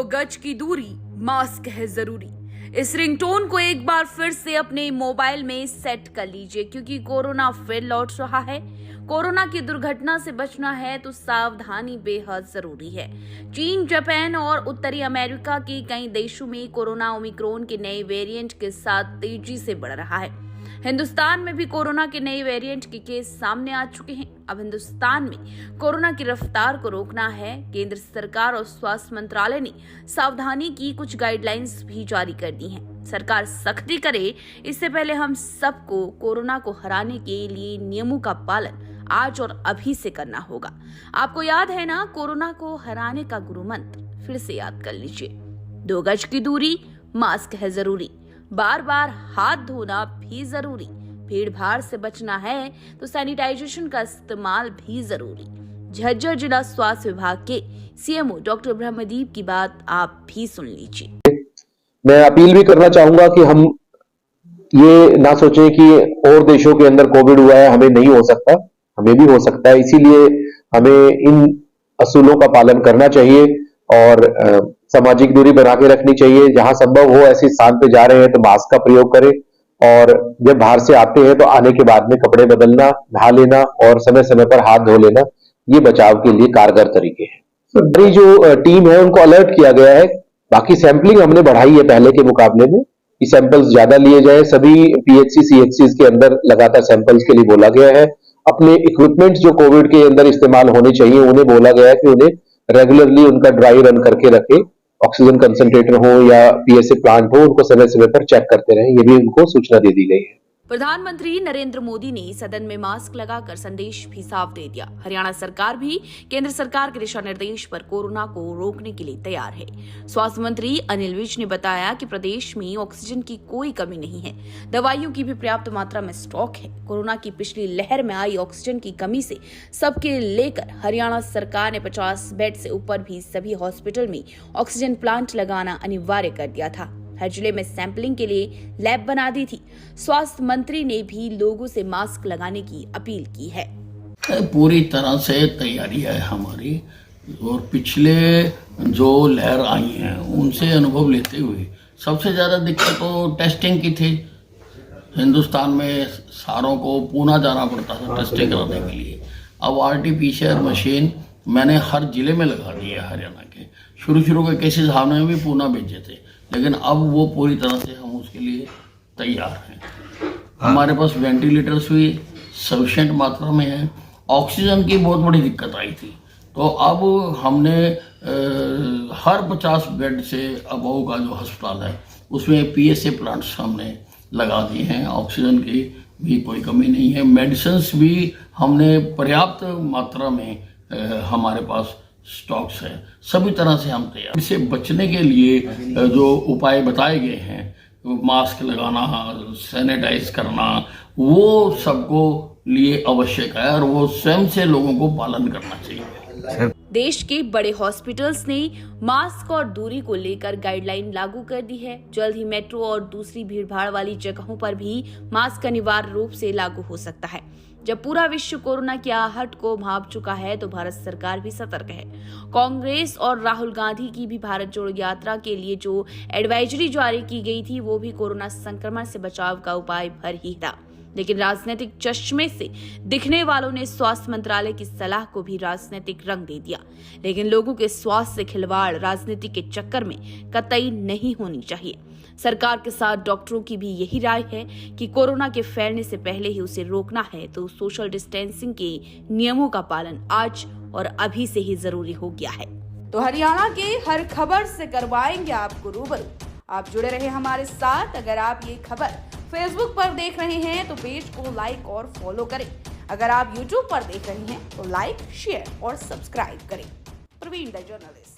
गज की दूरी, मास्क है जरूरी। इस रिंगटोन को एक बार फिर से अपने मोबाइल में सेट कर लीजिए, क्योंकि कोरोना फिर लौट रहा है। कोरोना की दुर्घटना से बचना है तो सावधानी बेहद जरूरी है। चीन, जापान और उत्तरी अमेरिका के कई देशों में कोरोना ओमिक्रॉन के नए वेरिएंट के साथ तेजी से बढ़ रहा है। हिंदुस्तान में भी कोरोना के नए वेरिएंट के केस सामने आ चुके हैं। अब हिंदुस्तान में कोरोना की रफ्तार को रोकना है। केंद्र सरकार और स्वास्थ्य मंत्रालय ने सावधानी की कुछ गाइडलाइंस भी जारी कर दी हैं। सरकार सख्ती करे, इससे पहले हम सबको कोरोना को हराने के लिए नियमों का पालन आज और अभी से करना होगा। आपको याद है ना, कोरोना को हराने का गुरु मंत्र फिर से याद कर लीजिए। 2 गज की दूरी, मास्क है जरूरी, बार बार हाथ धोना भी जरूरी, भीड़ भाड़ से बचना है तो सैनिटाइजेशन का इस्तेमाल भी जरूरी। झज्जर जिला स्वास्थ्य विभाग के सीएमओ डॉक्टर ब्रह्मदीप की बात आप भी सुन लीजिए। मैं अपील भी करना चाहूंगा कि हम ये ना सोचें कि और देशों के अंदर कोविड हुआ है, हमें नहीं हो सकता, हमें भी हो सकता है। इसीलिए हमें इन असूलों का पालन करना चाहिए और सामाजिक दूरी बना के रखनी चाहिए। जहां संभव हो ऐसे स्थान पे जा रहे हैं तो मास्क का प्रयोग करें, और जब बाहर से आते हैं तो आने के बाद में कपड़े बदलना, नहा लेना और समय समय पर हाथ धो लेना, ये बचाव के लिए कारगर तरीके हैं। हमारी जो टीम है उनको अलर्ट किया गया है। बाकी सैंपलिंग हमने बढ़ाई है पहले के मुकाबले में, कि सैंपल्स ज्यादा लिए जाए। सभी पीएचसी सीएचसी के अंदर लगातार सैंपल्स के लिए बोला गया है। अपने इक्विपमेंट जो कोविड के अंदर इस्तेमाल होने चाहिए उन्हें बोला गया है कि उन्हें रेगुलरली उनका ड्राई रन करके रखें। ऑक्सीजन कंसंट्रेटर हो या पीएसए प्लांट हो, उनको समय समय पर चेक करते रहें, ये भी उनको सूचना दे दी गई है। प्रधानमंत्री नरेंद्र मोदी ने सदन में मास्क लगाकर संदेश भी साफ दे दिया। हरियाणा सरकार भी केंद्र सरकार के दिशा निर्देश पर कोरोना को रोकने के लिए तैयार है। स्वास्थ्य मंत्री अनिल विज ने बताया कि प्रदेश में ऑक्सीजन की कोई कमी नहीं है, दवाइयों की भी पर्याप्त मात्रा में स्टॉक है। कोरोना की पिछली लहर में आई ऑक्सीजन की कमी से सबके लेकर हरियाणा सरकार ने 50 बेड से ऊपर भी सभी हॉस्पिटल में ऑक्सीजन प्लांट लगाना अनिवार्य कर दिया था। हर जिले में सैंपलिंग के लिए लैब बना दी थी। स्वास्थ्य मंत्री ने भी लोगों से मास्क लगाने की अपील की है। पूरी तरह से तैयारी है हमारी, और पिछले जो लहर आई है उनसे अनुभव लेते हुए सबसे ज़्यादा दिक्कत तो टेस्टिंग की थी। हिंदुस्तान में सारों को पूना जाना पड़ता था टेस्टिंग कराने के लिए। अब आरटीपीसीआर मशीन मैंने हर जिले में लगा दी है हरियाणा के। शुरू के केसेस हमने भी पूना भेजे थे, लेकिन अब वो पूरी तरह से हम उसके लिए तैयार हैं। हमारे पास वेंटिलेटर्स भी सफिशिएंट मात्रा में है। ऑक्सीजन की बहुत बड़ी दिक्कत आई थी, तो अब हमने हर 50 बेड से अबव का जो अस्पताल है उसमें पीएसए प्लांट्स हमने लगा दिए हैं। ऑक्सीजन की भी कोई कमी नहीं है। मेडिसिन्स भी हमने पर्याप्त मात्रा में हमारे पास स्टॉक्स है। सभी तरह से हम तैयार। इससे बचने के लिए जो उपाय बताए गए हैं, मास्क लगाना, सैनिटाइज करना, वो सबको लिए आवश्यक है और वो स्वयं से लोगों को पालन करना चाहिए। देश के बड़े हॉस्पिटल्स ने मास्क और दूरी को लेकर गाइडलाइन लागू कर दी है। जल्द ही मेट्रो और दूसरी भीड़भाड़ वाली जगहों पर भी मास्क अनिवार्य रूप से लागू हो सकता है। जब पूरा विश्व कोरोना की आहट को भांप चुका है तो भारत सरकार भी सतर्क है। कांग्रेस और राहुल गांधी की भी भारत जोड़ो यात्रा के लिए जो एडवाइजरी जारी की गई थी, वो भी कोरोना संक्रमण से बचाव का उपाय भर ही था। लेकिन राजनीतिक चश्मे से दिखने वालों ने स्वास्थ्य मंत्रालय की सलाह को भी राजनीतिक रंग दे दिया। लेकिन लोगों के स्वास्थ्य से खिलवाड़ राजनीति के चक्कर में कतई नहीं होनी चाहिए। सरकार के साथ डॉक्टरों की भी यही राय है कि कोरोना के फैलने से पहले ही उसे रोकना है तो सोशल डिस्टेंसिंग के नियमों का पालन आज और अभी से ही जरूरी हो गया है। तो हरियाणा के हर खबर से करवाएंगे आपको रूबरू। आप जुड़े रहे हमारे साथ। अगर आप ये खबर फेसबुक पर देख रहे हैं तो पेज को लाइक और फॉलो करें। अगर आप यूट्यूब पर देख रहे हैं तो लाइक, शेयर और सब्सक्राइब करें। Praveen the journalist.